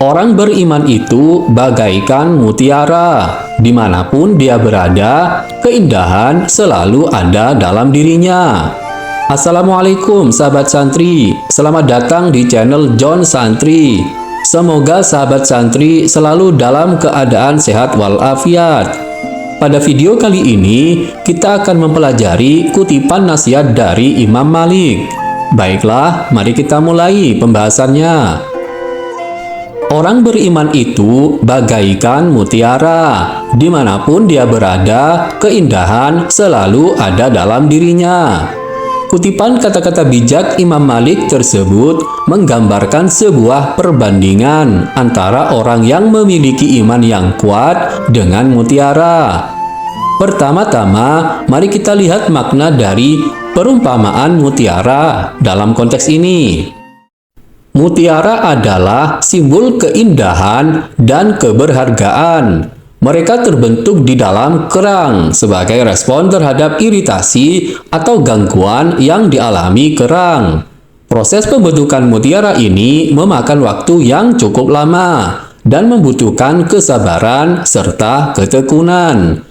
Orang beriman itu bagaikan mutiara. Dimanapun dia berada, keindahan selalu ada dalam dirinya. Assalamualaikum sahabat santri, selamat datang di channel John Santri. Semoga sahabat santri selalu dalam keadaan sehat walafiat. Pada video kali ini, kita akan mempelajari kutipan nasihat dari Imam Malik. Baiklah, mari kita mulai pembahasannya. Orang beriman itu bagaikan mutiara. Dimanapun dia berada, keindahan selalu ada dalam dirinya. Kutipan kata-kata bijak Imam Malik tersebut menggambarkan sebuah perbandingan antara orang yang memiliki iman yang kuat dengan mutiara. Pertama-tama, mari kita lihat makna dari perumpamaan mutiara dalam konteks ini. Mutiara adalah simbol keindahan dan keberhargaan. Mereka terbentuk di dalam kerang sebagai respon terhadap iritasi atau gangguan yang dialami kerang. Proses pembentukan mutiara ini memakan waktu yang cukup lama dan membutuhkan kesabaran serta ketekunan.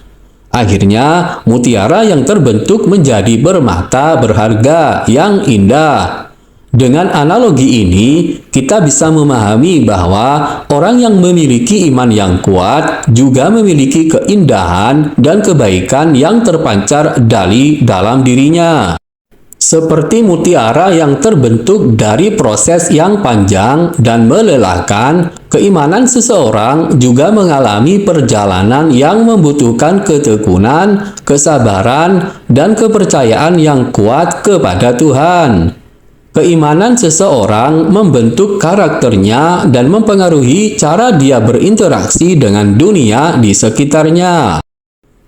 Akhirnya, mutiara yang terbentuk menjadi bermata berharga yang indah. Dengan analogi ini, kita bisa memahami bahwa orang yang memiliki iman yang kuat juga memiliki keindahan dan kebaikan yang terpancar dari dalam dirinya. Seperti mutiara yang terbentuk dari proses yang panjang dan melelahkan, keimanan seseorang juga mengalami perjalanan yang membutuhkan ketekunan, kesabaran, dan kepercayaan yang kuat kepada Tuhan. Keimanan seseorang membentuk karakternya dan mempengaruhi cara dia berinteraksi dengan dunia di sekitarnya.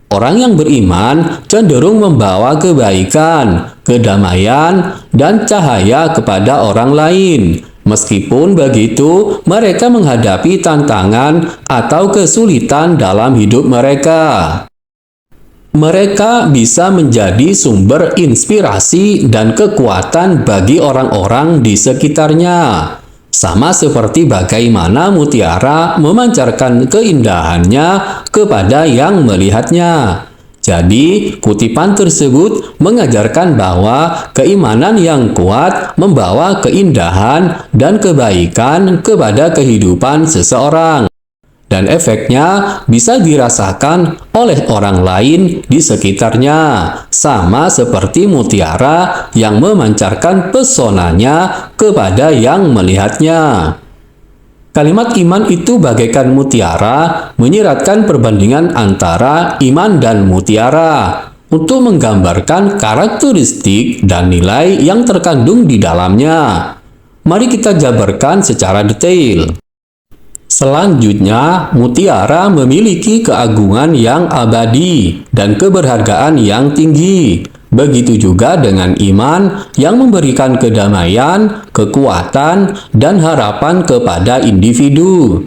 Orang yang beriman cenderung membawa kebaikan, kedamaian, dan cahaya kepada orang lain. Meskipun begitu, mereka menghadapi tantangan atau kesulitan dalam hidup mereka. Mereka bisa menjadi sumber inspirasi dan kekuatan bagi orang-orang di sekitarnya. Sama seperti bagaimana mutiara memancarkan keindahannya kepada yang melihatnya. Jadi, kutipan tersebut mengajarkan bahwa keimanan yang kuat membawa keindahan dan kebaikan kepada kehidupan seseorang. Dan efeknya bisa dirasakan oleh orang lain di sekitarnya, sama seperti mutiara yang memancarkan pesonanya kepada yang melihatnya. Kalimat iman itu bagaikan mutiara menyiratkan perbandingan antara iman dan mutiara untuk menggambarkan karakteristik dan nilai yang terkandung di dalamnya. Mari kita jabarkan secara detail. Selanjutnya, mutiara memiliki keagungan yang abadi dan keberhargaan yang tinggi. Begitu juga dengan iman yang memberikan kedamaian, kekuatan, dan harapan kepada individu.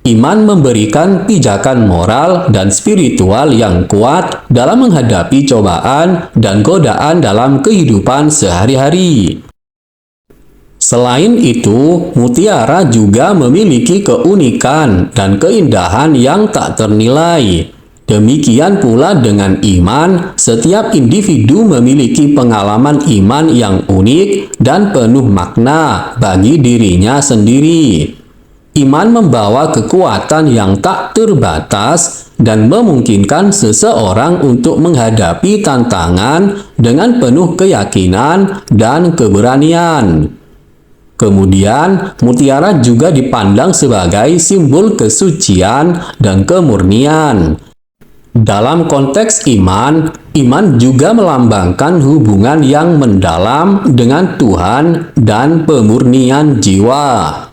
Iman memberikan pijakan moral dan spiritual yang kuat dalam menghadapi cobaan dan godaan dalam kehidupan sehari-hari. Selain itu, mutiara juga memiliki keunikan dan keindahan yang tak ternilai. Demikian pula dengan iman, setiap individu memiliki pengalaman iman yang unik dan penuh makna bagi dirinya sendiri. Iman membawa kekuatan yang tak terbatas dan memungkinkan seseorang untuk menghadapi tantangan dengan penuh keyakinan dan keberanian. Kemudian, mutiara juga dipandang sebagai simbol kesucian dan kemurnian. Dalam konteks iman, iman juga melambangkan hubungan yang mendalam dengan Tuhan dan pemurnian jiwa.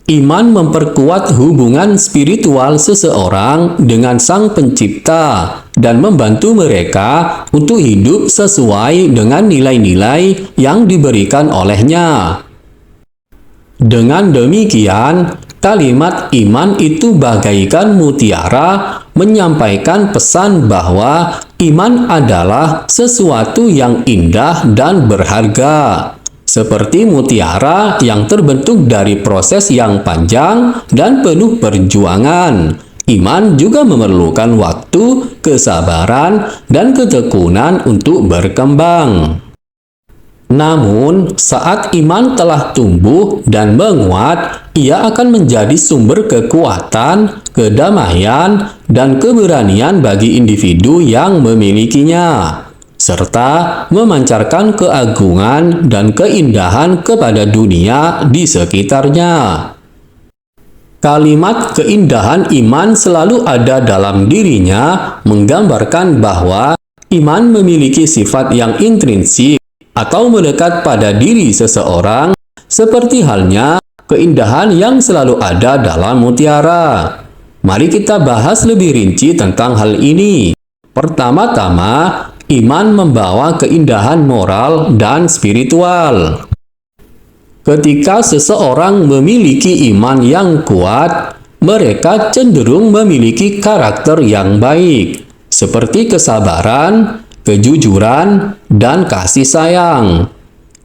Iman memperkuat hubungan spiritual seseorang dengan Sang Pencipta dan membantu mereka untuk hidup sesuai dengan nilai-nilai yang diberikan olehnya. Dengan demikian, kalimat iman itu bagaikan mutiara menyampaikan pesan bahwa iman adalah sesuatu yang indah dan berharga. Seperti mutiara yang terbentuk dari proses yang panjang dan penuh perjuangan, iman juga memerlukan waktu, kesabaran, dan ketekunan untuk berkembang. Namun, saat iman telah tumbuh dan menguat, ia akan menjadi sumber kekuatan, kedamaian, dan keberanian bagi individu yang memilikinya, serta memancarkan keagungan dan keindahan kepada dunia di sekitarnya. Kalimat keindahan iman selalu ada dalam dirinya menggambarkan bahwa iman memiliki sifat yang intrinsik atau melekat pada diri seseorang, seperti halnya keindahan yang selalu ada dalam mutiara. Mari kita bahas lebih rinci tentang hal ini. Pertama-tama, iman membawa keindahan moral dan spiritual. Ketika seseorang memiliki iman yang kuat, mereka cenderung memiliki karakter yang baik, seperti kesabaran, kejujuran, dan kasih sayang.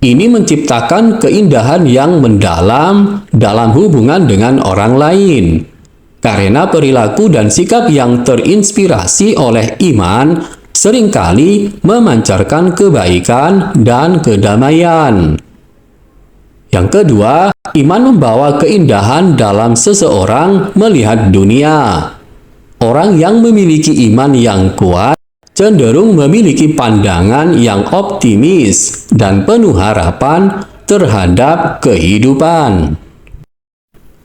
Ini menciptakan keindahan yang mendalam dalam hubungan dengan orang lain. Karena perilaku dan sikap yang terinspirasi oleh iman seringkali memancarkan kebaikan dan kedamaian. Yang kedua, iman membawa keindahan dalam seseorang melihat dunia. Orang yang memiliki iman yang kuat cenderung memiliki pandangan yang optimis dan penuh harapan terhadap kehidupan.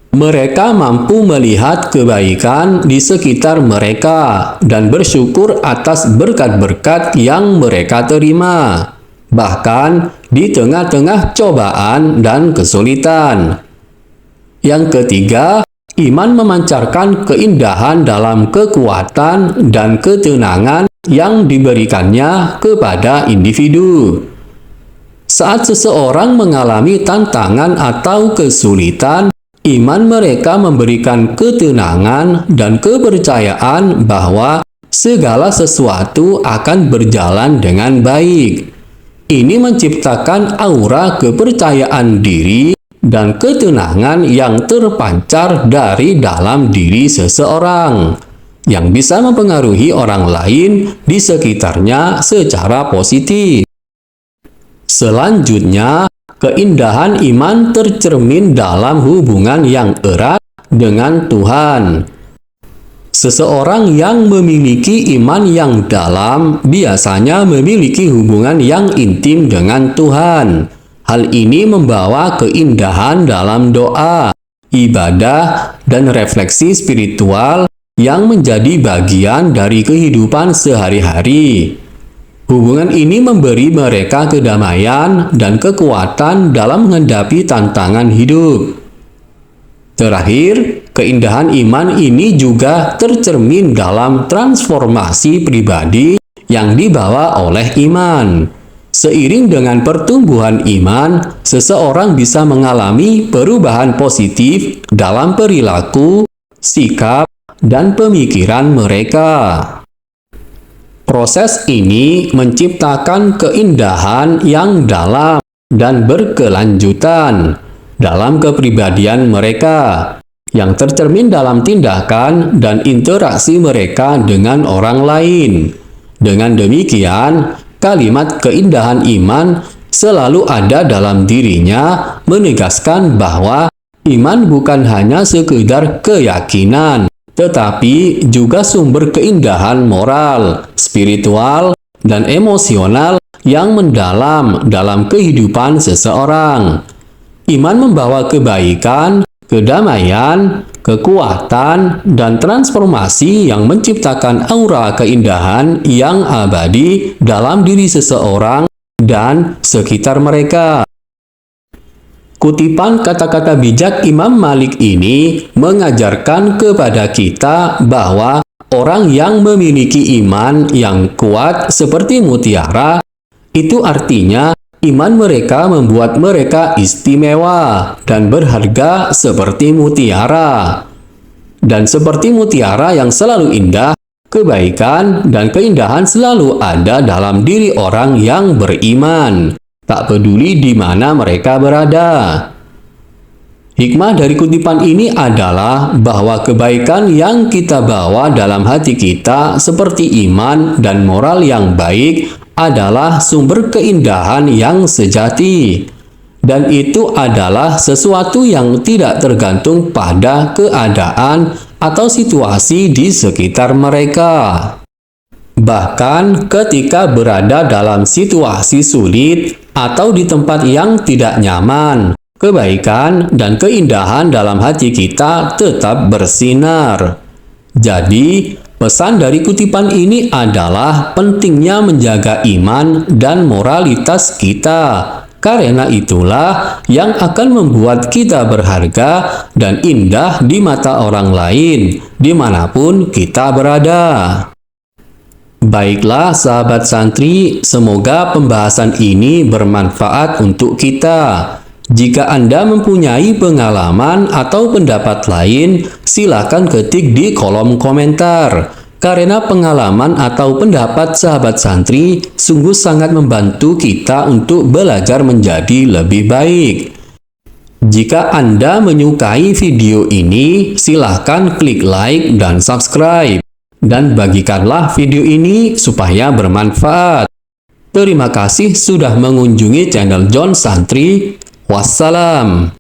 Mereka mampu melihat kebaikan di sekitar mereka dan bersyukur atas berkat-berkat yang mereka terima, bahkan di tengah-tengah cobaan dan kesulitan. Yang ketiga, iman memancarkan keindahan dalam kekuatan dan ketenangan yang diberikannya kepada individu. Saat seseorang mengalami tantangan atau kesulitan, iman mereka memberikan ketenangan dan kepercayaan bahwa segala sesuatu akan berjalan dengan baik. Ini menciptakan aura kepercayaan diri dan ketenangan yang terpancar dari dalam diri seseorang, yang bisa mempengaruhi orang lain di sekitarnya secara positif. Selanjutnya, keindahan iman tercermin dalam hubungan yang erat dengan Tuhan. Seseorang yang memiliki iman yang dalam biasanya memiliki hubungan yang intim dengan Tuhan. Hal ini membawa keindahan dalam doa, ibadah, dan refleksi spiritual yang menjadi bagian dari kehidupan sehari-hari. Hubungan ini memberi mereka kedamaian dan kekuatan dalam menghadapi tantangan hidup. Terakhir, keindahan iman ini juga tercermin dalam transformasi pribadi yang dibawa oleh iman. Seiring dengan pertumbuhan iman, seseorang bisa mengalami perubahan positif dalam perilaku, sikap, dan pemikiran mereka. Proses ini menciptakan keindahan yang dalam dan berkelanjutan dalam kepribadian mereka, yang tercermin dalam tindakan dan interaksi mereka dengan orang lain. Dengan demikian, kalimat keindahan iman selalu ada dalam dirinya, menegaskan bahwa iman bukan hanya sekedar keyakinan, tetapi juga sumber keindahan moral, spiritual, dan emosional yang mendalam dalam kehidupan seseorang. Iman membawa kebaikan, kedamaian, kekuatan, dan transformasi yang menciptakan aura keindahan yang abadi dalam diri seseorang dan sekitar mereka. Kutipan kata-kata bijak Imam Malik ini mengajarkan kepada kita bahwa orang yang memiliki iman yang kuat seperti mutiara, itu artinya iman mereka membuat mereka istimewa dan berharga seperti mutiara. Dan seperti mutiara yang selalu indah, kebaikan dan keindahan selalu ada dalam diri orang yang beriman. tak peduli di mana mereka berada. Hikmah dari kutipan ini adalah bahwa kebaikan yang kita bawa dalam hati kita seperti iman dan moral yang baik adalah sumber keindahan yang sejati. Dan itu adalah sesuatu yang tidak tergantung pada keadaan atau situasi di sekitar mereka. Bahkan ketika berada dalam situasi sulit atau di tempat yang tidak nyaman, kebaikan dan keindahan dalam hati kita tetap bersinar. Jadi, pesan dari kutipan ini adalah pentingnya menjaga iman dan moralitas kita. Karena itulah yang akan membuat kita berharga dan indah di mata orang lain, dimanapun kita berada. Baiklah sahabat santri, semoga pembahasan ini bermanfaat untuk kita. Jika Anda mempunyai pengalaman atau pendapat lain, silakan ketik di kolom komentar. Karena pengalaman atau pendapat sahabat santri sungguh sangat membantu kita untuk belajar menjadi lebih baik. Jika Anda menyukai video ini, silakan klik like dan subscribe. Dan bagikanlah video ini supaya bermanfaat. Terima kasih sudah mengunjungi channel John Santri. Wassalam.